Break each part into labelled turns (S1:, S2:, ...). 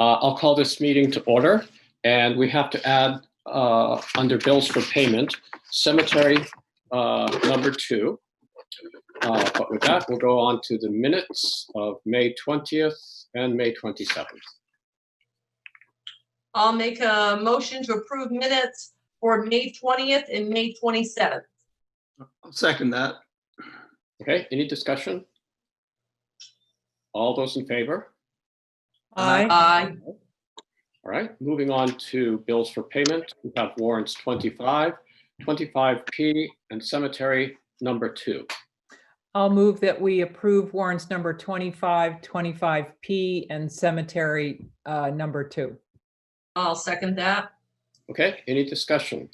S1: I'll call this meeting to order, and we have to add under bills for payment, cemetery number 2. But with that, we'll go on to the minutes of May 20th and May 27th.
S2: I'll make a motion to approve minutes for May 20th and May 27th.
S3: I'll second that.
S1: Okay, any discussion? All those in favor?
S2: Aye.
S1: All right, moving on to bills for payment. We have warrants 25, 25P, and cemetery number 2.
S4: I'll move that we approve warrants number 25, 25P, and cemetery number 2.
S2: I'll second that.
S1: Okay, any discussion?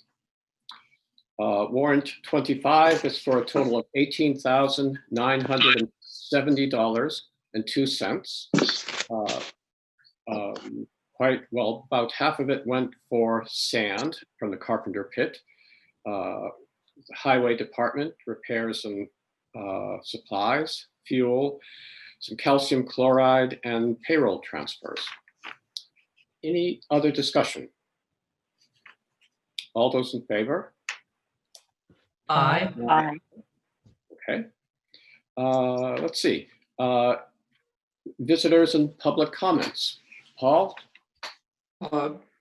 S1: Warrant 25 is for a total of $18,970.02. Quite well, about half of it went for sand from the carpenter pit. The highway department, repairs and supplies, fuel, some calcium chloride, and payroll transfers. Any other discussion? All those in favor?
S2: Aye.
S1: Okay. Let's see. Visitors and public comments. Paul?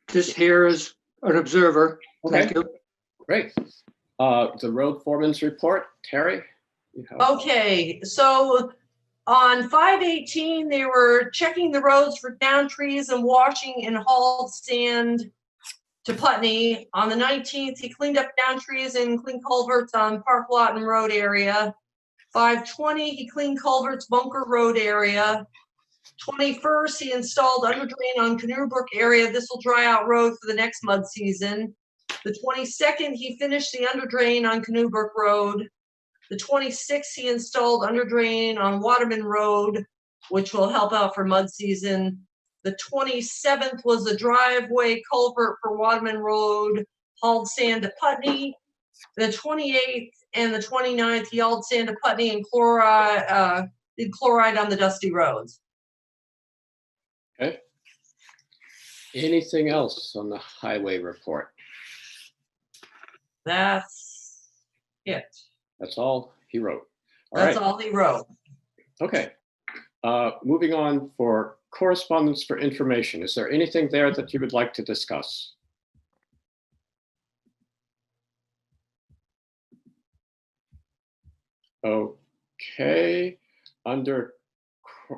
S5: Just here as an observer. Thank
S1: Okay,
S5: you.
S1: great. The road foreman's report, Terry? You have-
S2: Okay, so on 5/18, they were checking the roads for down trees and washing and hauled sand to Putney. On the 19th, he cleaned up down trees and cleaned culverts on Park Lot and Road area. 5/20, he cleaned culverts Bunker Road area. 21st, he installed under drain on Canoe Brook area. This will dry out road for the next mud season. The 22nd, he finished the under drain on Canoe Brook Road. The 26th, he installed under drain on Waterman Road, which will help out for mud season. The 27th was a driveway culvert for Waterman Road, hauled sand to Putney. The 28th and the 29th, he hauled sand to Putney and did chloride on the dusty roads.
S1: Okay. Anything else on the highway report?
S2: That's it.
S1: That's all he wrote. All
S2: That's
S1: right.
S2: all he wrote.
S1: Okay. Moving on for correspondence for information. Is there anything there that you would like to discuss? Okay.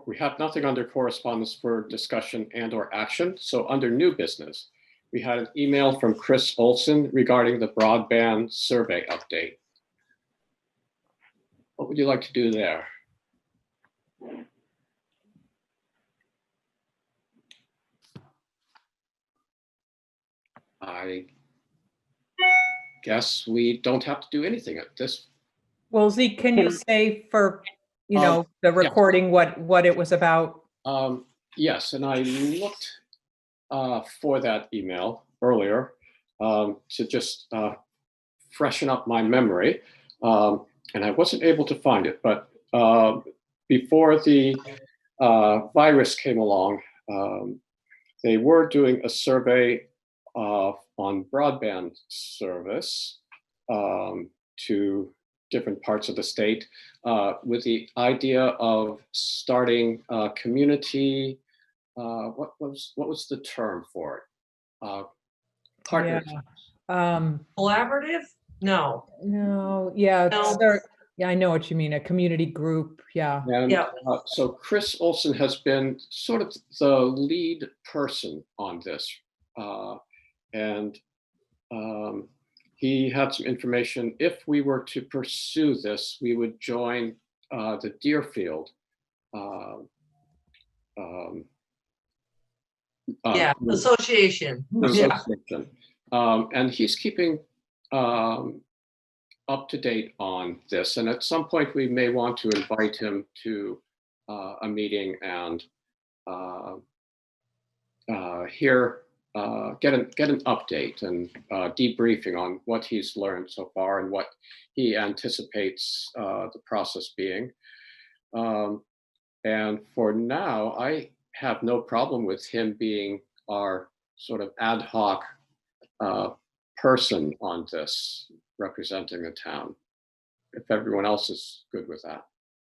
S1: We have nothing under correspondence for discussion and or action. So under new business, we had an email from Chris Olson regarding the broadband survey update. What would you like to do there? I guess we don't have to do anything at this.
S4: Well, Zeke, can you say for, the recording what it was about?
S1: Yes, and I looked for that email earlier to just freshen up my memory, and I wasn't able to find it. But before the virus came along, they were doing a survey on broadband service to different parts of the state with the idea of starting community. What was the term for it? Partners.
S2: Collaborative? No.
S4: No, yeah,
S2: No.
S4: yeah, I know what you mean, a community group, yeah.
S1: And
S2: Yeah.
S1: So Chris Olson has been sort of the lead person on this. And he had some information. If we were to pursue this, we would join the Deerfield.
S2: Association. Yeah.
S1: Association. And he's keeping up to date on this. And at some point, we may want to invite him to a meeting and get an update and debriefing on what he's learned so far and what he anticipates the process being. And for now, I have no problem with him being our sort of ad hoc person on this, representing the town, if everyone else is good with that.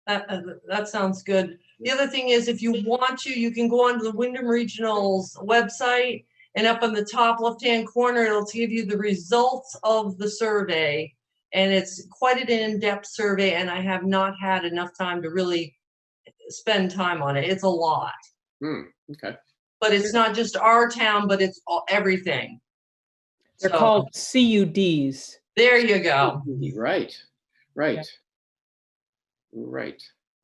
S2: That sounds good. The other thing is, if you want to, you can go onto the Windham Regional's website, and up on the top left-hand corner, it'll give you the results of the survey. And it's quite an in-depth survey, and I have not had enough time to really spend time on it. It's a lot.
S1: Okay.
S2: But it's not just our town, but it's everything.
S4: They're
S2: So,
S4: called CUDs.
S2: there you go.
S1: Right. Right.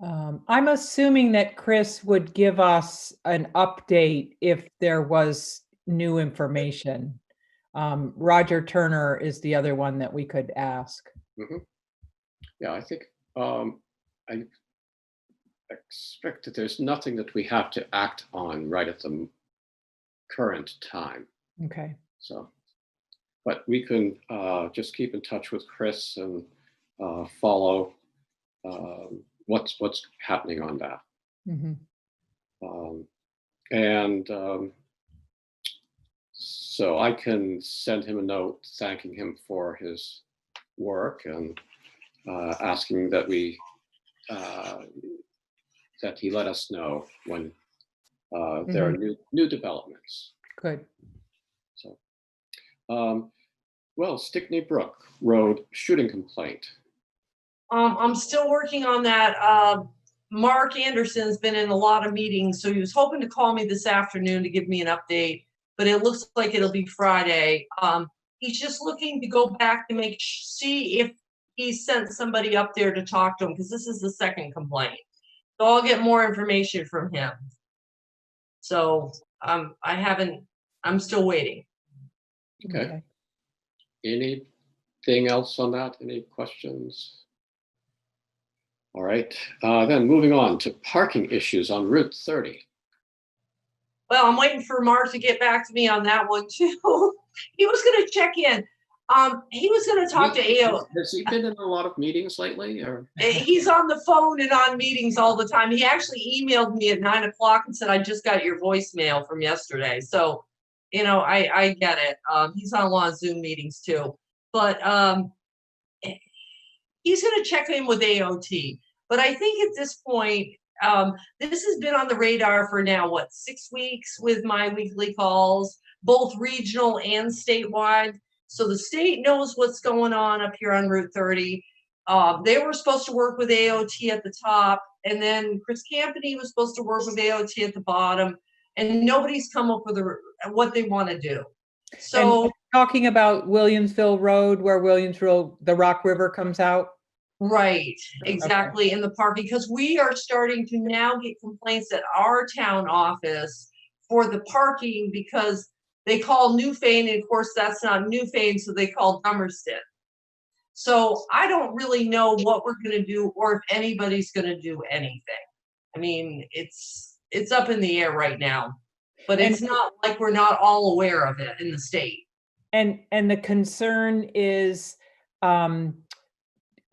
S4: I'm assuming that Chris would give us an update if there was new information. Roger Turner is the other one that we could ask.
S1: Yeah, I think I expect that there's nothing that we have to act on right at the current time.
S4: Okay.
S1: So, but we can just keep in touch with Chris and follow what's happening on that. So I can send him a note thanking him for his work and asking that that he let us know when there are new developments.
S4: Good.
S1: So, well, Stickney Brook Road shooting complaint.
S2: I'm still working on that. Mark Anderson's been in a lot of meetings, so he was hoping to call me this afternoon to give me an update, but it looks like it'll be Friday. He's just looking to go back to see if he sent somebody up there to talk to him, because this is the second complaint. So I'll get more information from him. So I'm still waiting.
S1: Okay. Anything else on that? Any questions? All right, then moving on to parking issues on Route 30.
S2: Well, I'm waiting for Mark to get back to me on that one too. He was going to check in. He was going to talk to AO.
S1: Has he been in a lot of meetings lately? Or
S2: He's on the phone and on meetings all the time. He actually emailed me at 9 o'clock and said, I just got your voicemail from yesterday. So, I get it. He's on a lot of Zoom meetings too. But he's going to check in with AOT. But I think at this point, this has been on the radar for now, 6 weeks with my weekly calls, both regional and statewide. So the state knows what's going on up here on Route 30. They were supposed to work with AOT at the top, and then Chris Campany was supposed to work with AOT at the bottom, and nobody's come up with what they want to do. So
S4: and talking about Williamsville Road, where Williamsville, the Rock River comes out.
S2: Right, exactly, in the park, because we are starting to now get complaints at our town office for the parking, because they call Newfane, and of course that's not Newfane, so they call Dummerston. So I don't really know what we're going to do, or if anybody's going to do anything. I mean, it's up in the air right now, but it's not like we're not all aware of it in the state.
S4: And the concern is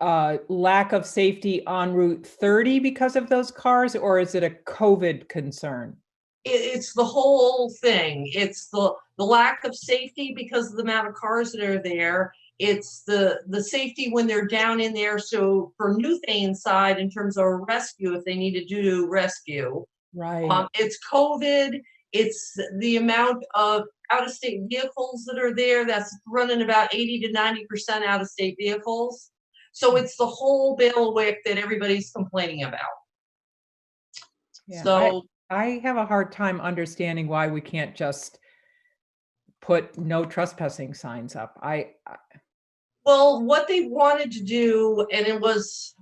S4: lack of safety on Route 30 because of those cars, or is it a COVID concern?
S2: It's the whole thing. It's the lack of safety because of the amount of cars that are there. It's the safety when they're down in there. So for Newfane's side, in terms of rescue, if they need to do rescue,
S4: right?
S2: It's COVID. It's the amount of out-of-state vehicles that are there. That's running about 80 to 90% out-of-state vehicles. So it's the whole bailiwick that everybody's complaining about.
S4: Yeah,
S2: So
S4: I have a hard time understanding why we can't just put no trespassing signs up.
S2: Well, what they wanted to do, and it was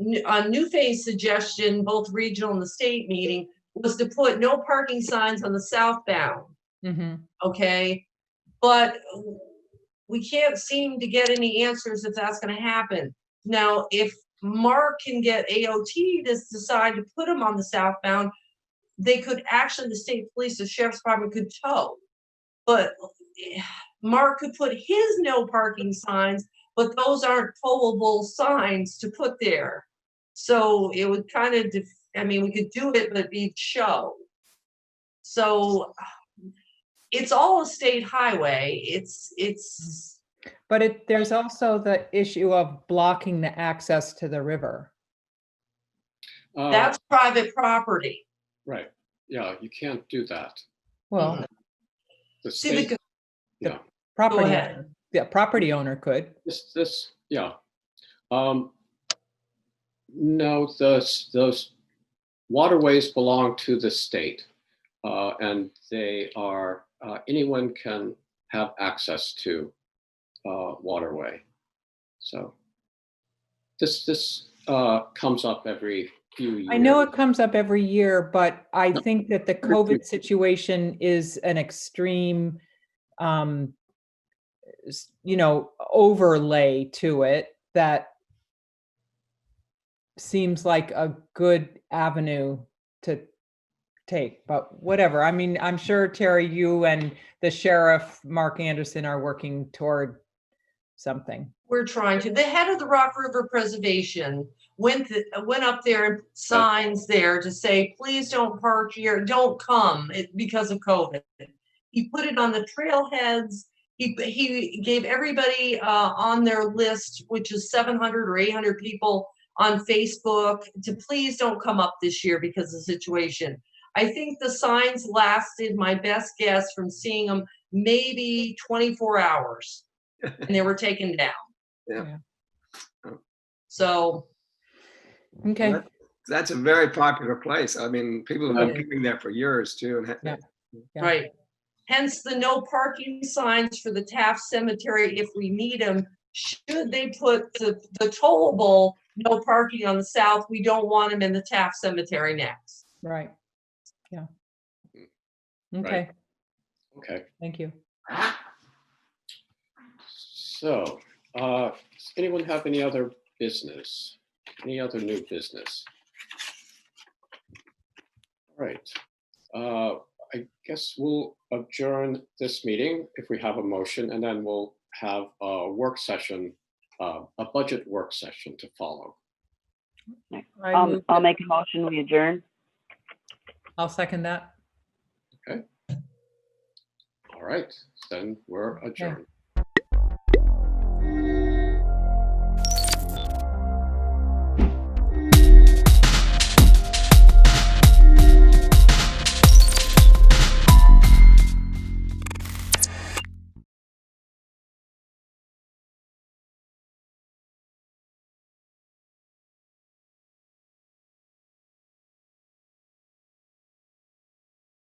S2: a Newfane's suggestion, both regional and the state meeting, was to put no parking signs on the southbound. Okay, but we can't seem to get any answers if that's going to happen. Now, if Mark can get AOT to decide to put them on the southbound, they could actually, the state police, the sheriff's department could tow. But Mark could put his no parking signs, but those aren't towable signs to put there. So it would kind of, I mean, we could do it, but it'd be show. So it's all a state highway. It's
S4: But there's also the issue of blocking the access to the river.
S2: that's private property.
S1: Right. Yeah, you can't do that.
S4: Well,
S1: The
S2: See,
S1: state, yeah,
S4: property,
S2: ahead.
S4: owner- yeah, property owner could.
S1: yeah. No, those waterways belong to the state, and they are, anyone can have access to waterway. So this comes up every few years.
S4: I know it comes up every year, but I think that the COVID situation is an extreme, overlay to it that seems like a good avenue to take, but whatever. I mean, I'm sure, Terry, you and the sheriff, Mark Anderson, are working toward something.
S2: We're trying to. The head of the Rock River Preservation went up there and put signs there to say, please don't park here, don't come because of COVID. He put it on the trailheads. He gave everybody on their list, which is 700 or 800 people on Facebook, to please don't come up this year because of the situation. I think the signs lasted, my best guess from seeing them, maybe 24 hours, and they were taken down.
S3: Yeah.
S2: So,
S4: Okay.
S3: That's a very popular place. I mean, people have
S4: It
S3: been
S4: is.
S3: living there for years too. And
S4: Yeah. Yeah.
S2: right. Hence the no parking signs for the Taft Cemetery if we need them. Should they put the tollable no parking on the south, we don't want them in the Taft Cemetery next.
S4: Right. Yeah.
S1: Right.
S4: Okay.
S1: Okay.
S4: Thank you.
S1: So, does anyone have any other business? Any other new business? All right. I guess we'll adjourn this meeting if we have a motion, and then we'll have a work session, a budget work session to follow.
S4: I move
S6: I'll
S4: that-
S6: make a motion, we adjourn.
S4: I'll second that.
S1: All right, then we're adjourned.